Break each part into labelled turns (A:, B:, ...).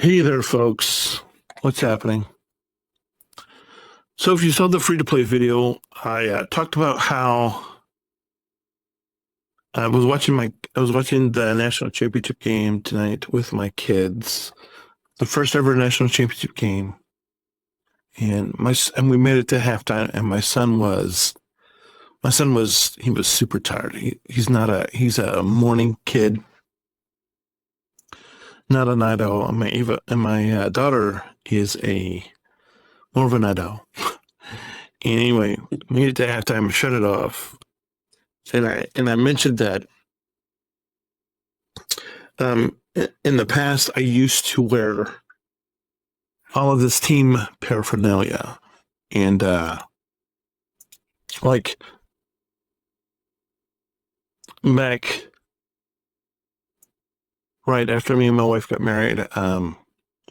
A: Hey there, folks. What's happening? So, if you saw the free-to-play video, I talked about how I was watching the national championship game tonight with my kids, the first ever national championship game, and we made it to halftime, and he was super tired. He's a morning kid, not a night owl. And my daughter is a more of a night owl. Anyway, made it to halftime, shut it off, and I mentioned that in the past I used to wear all of this team paraphernalia, and like back right after me and my wife got married,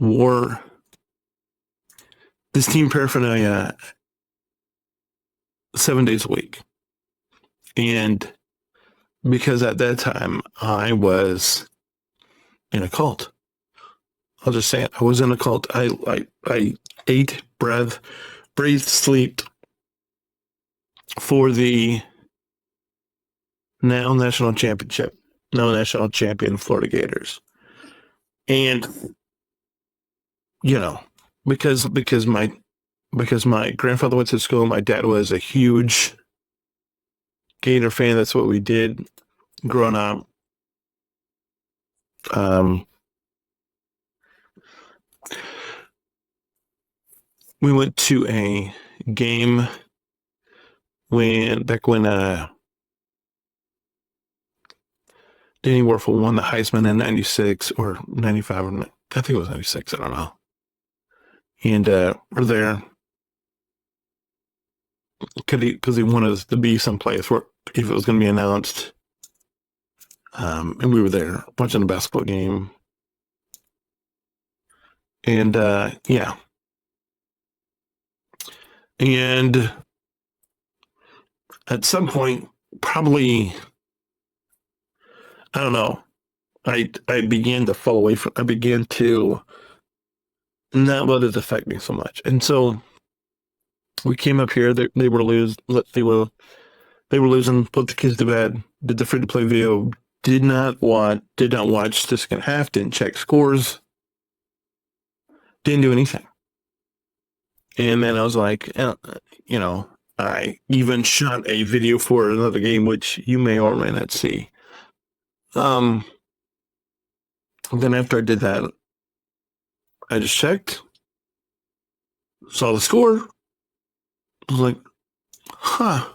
A: wore this team paraphernalia 7 days a week, and because at that time I was in a cult. I'll just say it. I was in a cult. I ate, breathed, slept for the now national champion Florida Gators. And because my grandfather went to school, my dad was a huge Gator fan. That's what we did growing up. We went to a game when Danny Werfel won the Heisman in 96 or 95, or I think it was 96, I don't know. And we're there because he wanted us to be someplace where if it was going to be announced. And we were there watching the basketball game. And yeah. And at some point, probably, I don't know, I began to fall away I began to not let it affect me so much. And so we came up here, they were losing, put the kids to bed, did the free to play video, did not watch the second half, didn't check scores, didn't do anything. And then I was like, I even shot a video for another game, which you may or may not see. Then after I did that, I just checked, saw the score. I was like, huh.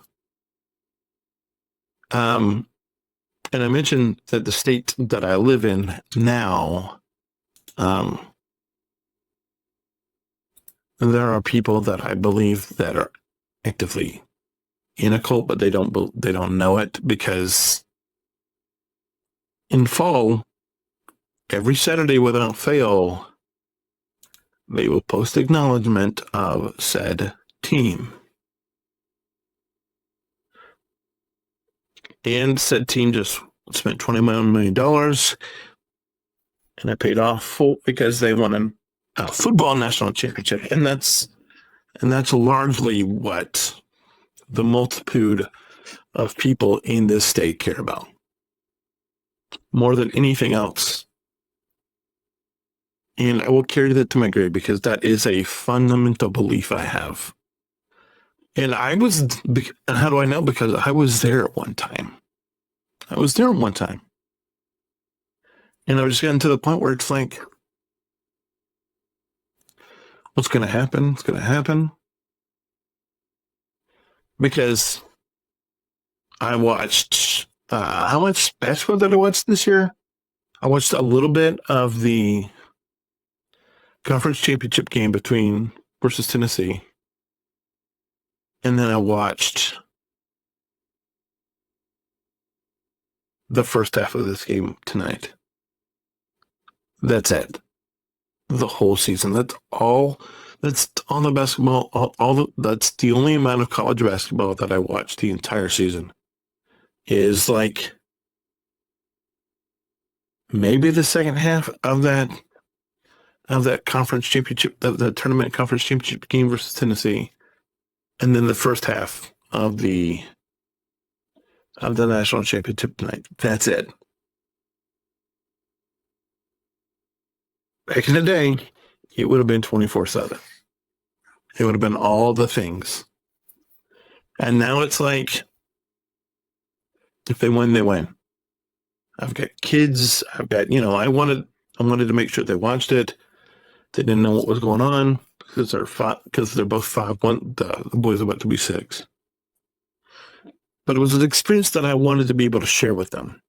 A: And I mentioned that the state that I live in now, there are people that I believe that are actively in a cult, but they don't know it, because in fall, every Saturday without fail, they will post acknowledgement of said team. And said team just spent $21 million, and I paid off full because they won a football national championship, and that's largely what the multitude of people in this state care about, more than anything else. And I will carry that to my grave, because that is a fundamental belief I have. And how do I know? Because I was there at one time. And I was just getting to the point where it's like, what's going to happen? It's going to happen. Because I watched, how much basketball did I watch this year? I watched a little bit of the conference championship game versus Tennessee. And then I watched the first half of this game tonight. That's it. The whole season. That's all the basketball. That's the only amount of college basketball that I watched the entire season. Is like maybe the second half of that of that conference championship, the tournament conference championship game versus Tennessee, and then the first half of the national championship night. That's it. Back in the day, it would have been 24/7. It would have been all the things. And now it's like, if they win, they win. I've got kids. I've got, I wanted to make sure they watched it. They didn't know what was going on because they're both 5. The boys are about to be 6. But it was an experience that I wanted to be able to share with them.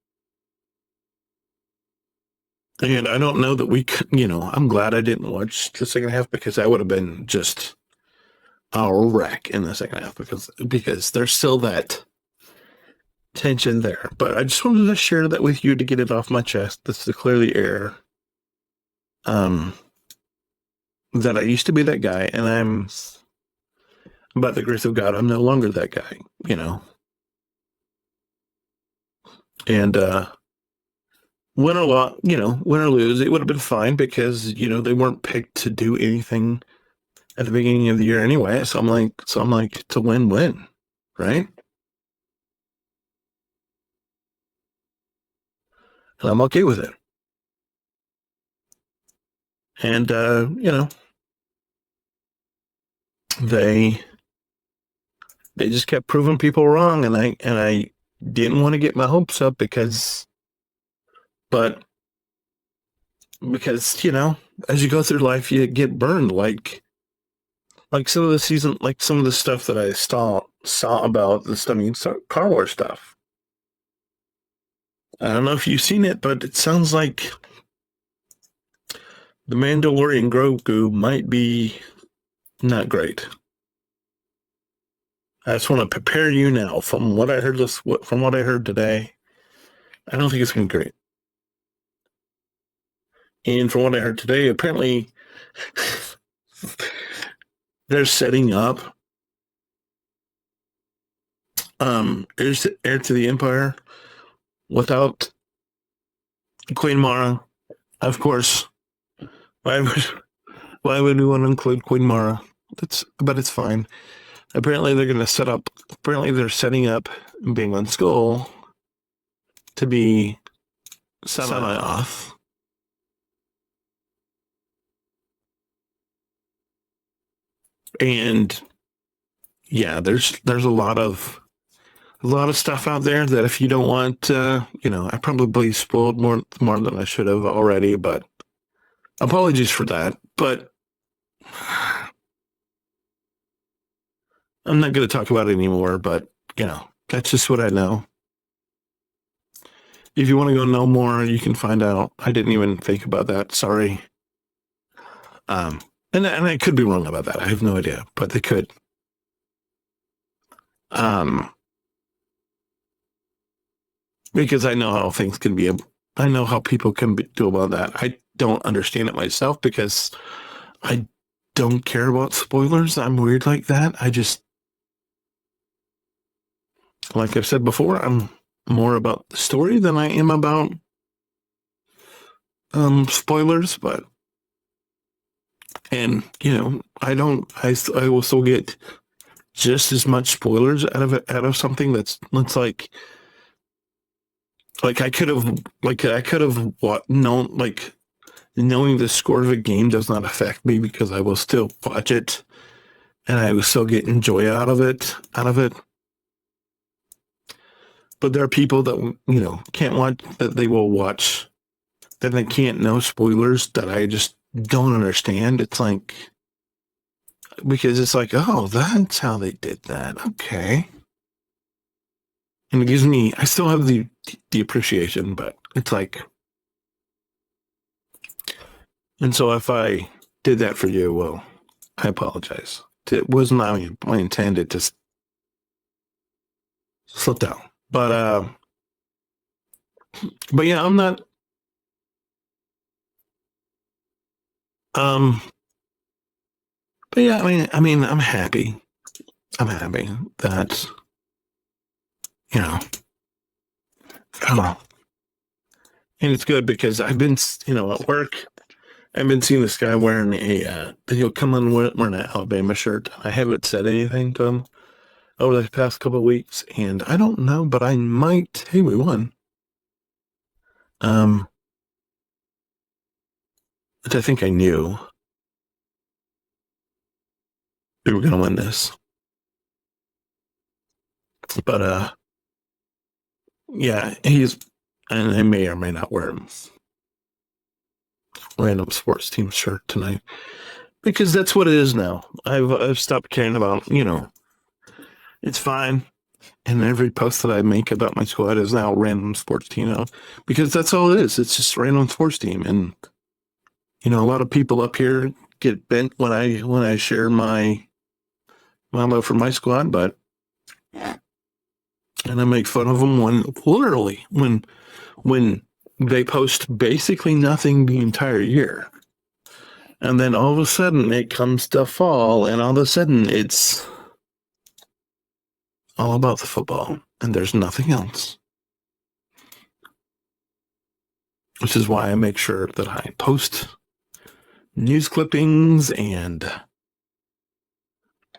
A: And I don't know that we could, I'm glad I didn't watch the second half, because I would have been just a wreck in the second half, because there's still that tension there. But I just wanted to share that with you to get it off my chest. This is to clear the air. That I used to be that guy, and I'm, by the grace of God, I'm no longer that guy, And win or lose, it would have been fine, because they weren't picked to do anything at the beginning of the year anyway. So I'm like, it's a win-win, right? And I'm okay with it. And they just kept proving people wrong, and I didn't want to get my hopes up, because as you go through life, you get burned, like some of the stuff that I saw about this, Car Wars stuff. I don't know if you've seen it, but it sounds like the Mandalorian Grogu might be not great. I just want to prepare you now. From what I heard today, I don't think it's going to be great. And from what I heard today, apparently they're setting up Heir to the Empire without Queen Mara. Of course, why would we want to include Queen Mara? But it's fine. Apparently they're setting up Binglan Skull to be semi-off. And yeah, there's a lot of stuff out there that, if you don't want, I probably spoiled more than I should have already, but apologies for that. But I'm not going to talk about it anymore, but that's just what I know. If you want to go know more, you can find out. I didn't even think about that. Sorry. And I could be wrong about that. I have no idea, but they could. Because I know how things can be. I know how people can do about that. I don't understand it myself, because I don't care about spoilers. I'm weird like that. I just, like I've said before, I'm more about the story than I am about spoilers. But, and I will still get just as much spoilers out of something that's like I could have known, knowing the score of a game does not affect me, because I will still watch it, and I will still get joy out of it. But there are people that can't watch, that they will watch, that they can't know spoilers, that I just don't understand. It's like, because it's like, oh, that's how they did that. Okay. And it gives me, I still have the appreciation, but it's like, and so if I did that for you, well, I apologize. It was not my intent. It just slipped out. But yeah, I'm not. But yeah, I mean, I'm happy. I'm happy that, I don't know. And it's good, because I've been, at work, I've been seeing this guy wearing he'll come on wearing an Alabama shirt. I haven't said anything to him over the past couple of weeks, and I don't know, but I might. Hey, we won. Which I think I knew we were going to win this. But, yeah, and I may or may not wear him random sports team shirt tonight because that's what it is now. I've stopped caring about, it's fine. And every post that I make about my squad is now random sports team because that's all it is. It's just random sports team. And, a lot of people up here get bent when I share my love for my squad, and I make fun of them when they post basically nothing the entire year. And then all of a sudden it comes to fall, and all of a sudden it's all about the football, and there's nothing else. Which is why I make sure that I post news clippings and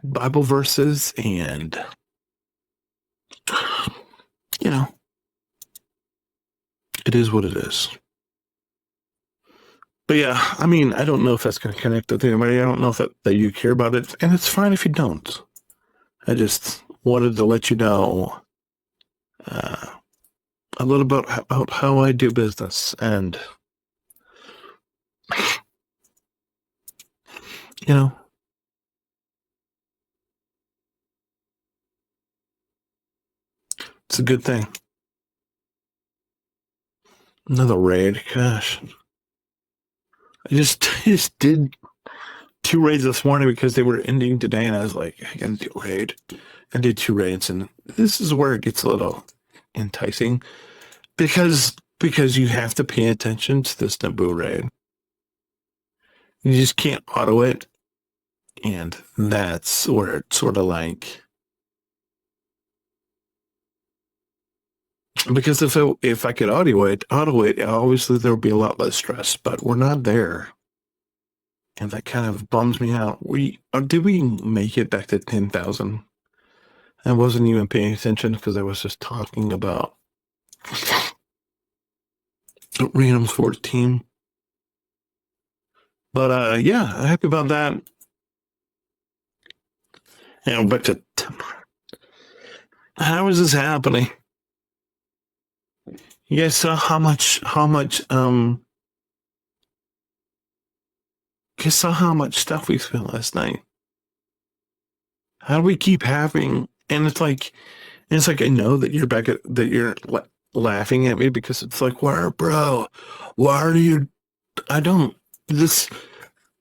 A: Bible verses and, it is what it is. But yeah, I mean, I don't know if that's going to connect with anybody. I don't know if that you care about it, and it's fine if you don't. I just wanted to let you know a little bit about how I do business, and it's a good thing. Another raid, gosh. I just did 2 raids this morning because they were ending today, and I was like, I gotta do a raid. I did 2 raids, and this is where it gets a little enticing because you have to pay attention to this Naboo raid. You just can't auto it, and that's where it's sort of like, because if I could auto it, obviously there would be a lot less stress, but we're not there. And that kind of bums me out. Did we make it back to 10,000? I wasn't even paying attention because I was just talking about random sports team. But yeah, happy about that. Back to how is this happening? You guys saw how much stuff we spent last night. How do we keep having? And it's like I know that you're laughing at me because it's like, why are you?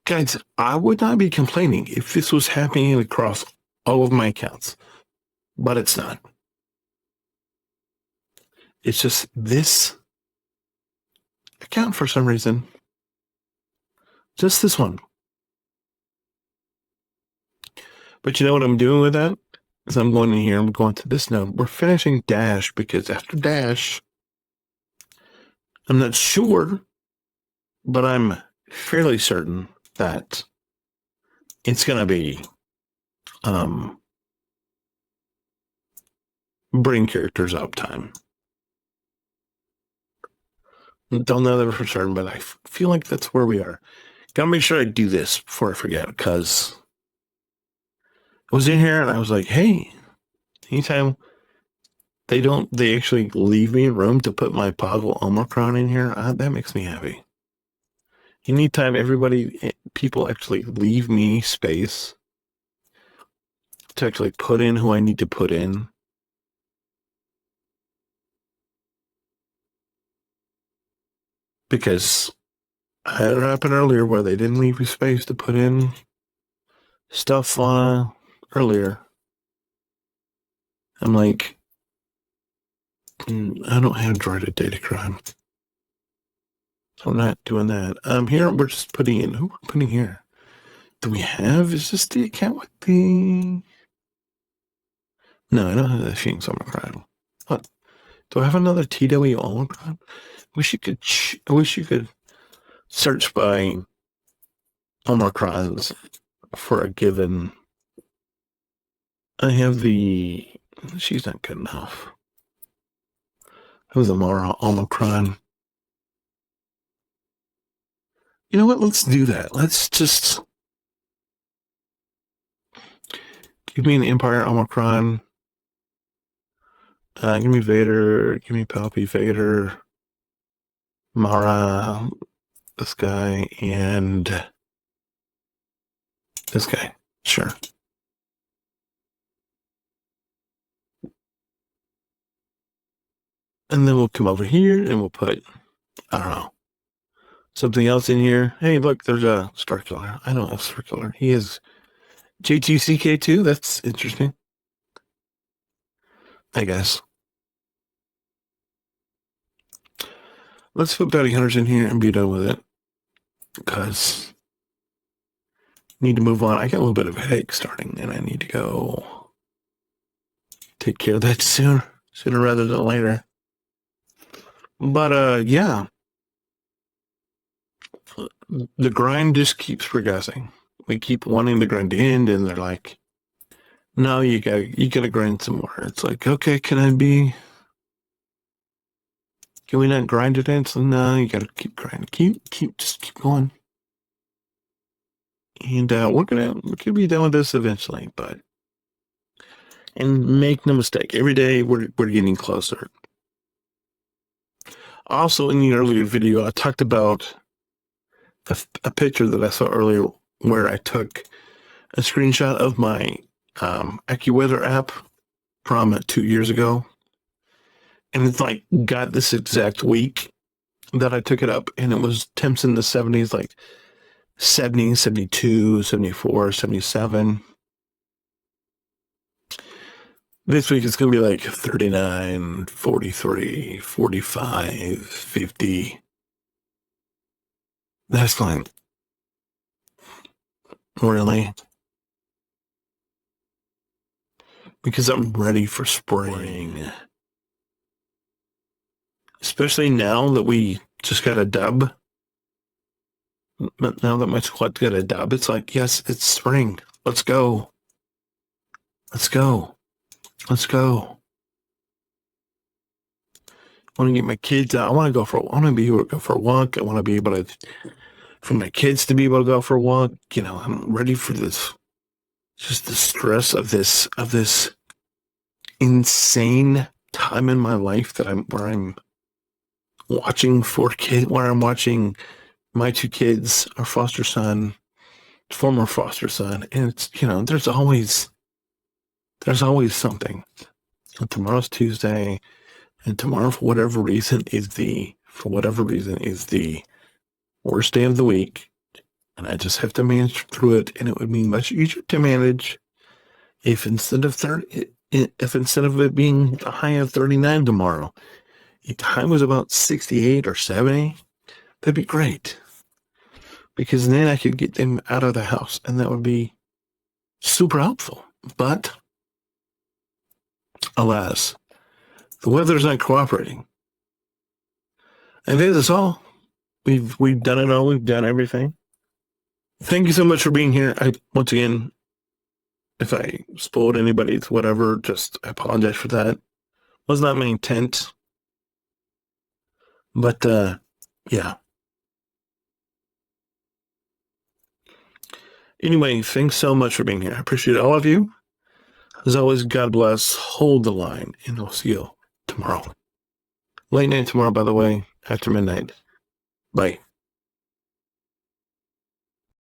A: Guys, I would not be complaining if this was happening across all of my accounts, but it's not. It's just this account for some reason. Just this one. But you know what I'm doing with that? Is I'm going in here, I'm going to this node. We're finishing Dash because after Dash, I'm not sure, but I'm fairly certain that it's going to be bring characters up time. Don't know that for certain, but I feel like that's where we are. Gotta make sure I do this before I forget, because I was in here and I was like, hey, anytime they actually leave me room to put my Poggle Omicron in here, that makes me happy. Anytime people actually leave me space to actually put in who I need to put in, because I had it happen earlier where they didn't leave me space to put in stuff earlier. I'm like, I don't have droided data crime, so I'm not doing that. Here we're just putting in, who we're putting here. Do we have, is this the account with the, no, I don't have the Phoenix Omicron. What? Do I have another TW Omicron? I wish you could search by Omicrons for a given. I have the. She's not good enough. It was a more Omicron. You know what? Let's do that. Let's just give me an Empire Omicron. Give me Vader. Give me Palpy Vader. Mara. This guy and this guy. Sure. And then we'll come over here and we'll put, I don't know, something else in here. Hey, look, there's a Star Killer. I don't have Star Killer. He is JTCK2. That's interesting. I guess. Let's put Bounty Hunters in here and be done with it. Because I need to move on. I got a little bit of a headache starting and I need to go take care of that sooner rather than later. But yeah. The grind just keeps progressing. We keep wanting the grind to end, and they're like, "No, you gotta grind some more." It's like, okay, can we not grind it in? So no, you gotta keep grinding, just keep going. And we're gonna be done with this eventually, and make no mistake, every day we're getting closer. Also, in the earlier video, I talked about a picture that I saw earlier where I took a screenshot of my AccuWeather app from 2 years ago. And it's like got this exact week that I took it up, and it was temps in the 70s, like 70, 72, 74, 77. This week it's going to be like 39, 43, 45, 50. That's fine. Really? Because I'm ready for spring. Especially now that we just got a dub. Now that my squad got a dub, it's like, yes, it's spring. Let's go. Let's go. Let's go. I want to get my kids out. I want to be able to go for a walk. I want to be able to, for my kids to be able to go for a walk. You know, I'm ready for this. Just the stress of this insane time in my life that where I'm watching where I'm watching my two kids, our foster son, former foster son, and it's, you know, there's always something. And tomorrow's Tuesday, and tomorrow for whatever reason is the worst day of the week, and I just have to manage through it. And it would be much easier to manage if instead of it being a high of 39 tomorrow, if the high was about 68 or 70, that'd be great. Because then I could get them out of the house, and that would be super helpful. But alas, the weather's not cooperating. And that's all. We've done it all. We've done everything. Thank you so much for being here. Once again, if I spoiled anybody's whatever, I apologize for that. Was not my intent. But yeah. Anyway, thanks so much for being here. I appreciate all of you. As always, God bless. Hold the line, and we'll see you tomorrow. Late night tomorrow, by the way, after midnight. Bye.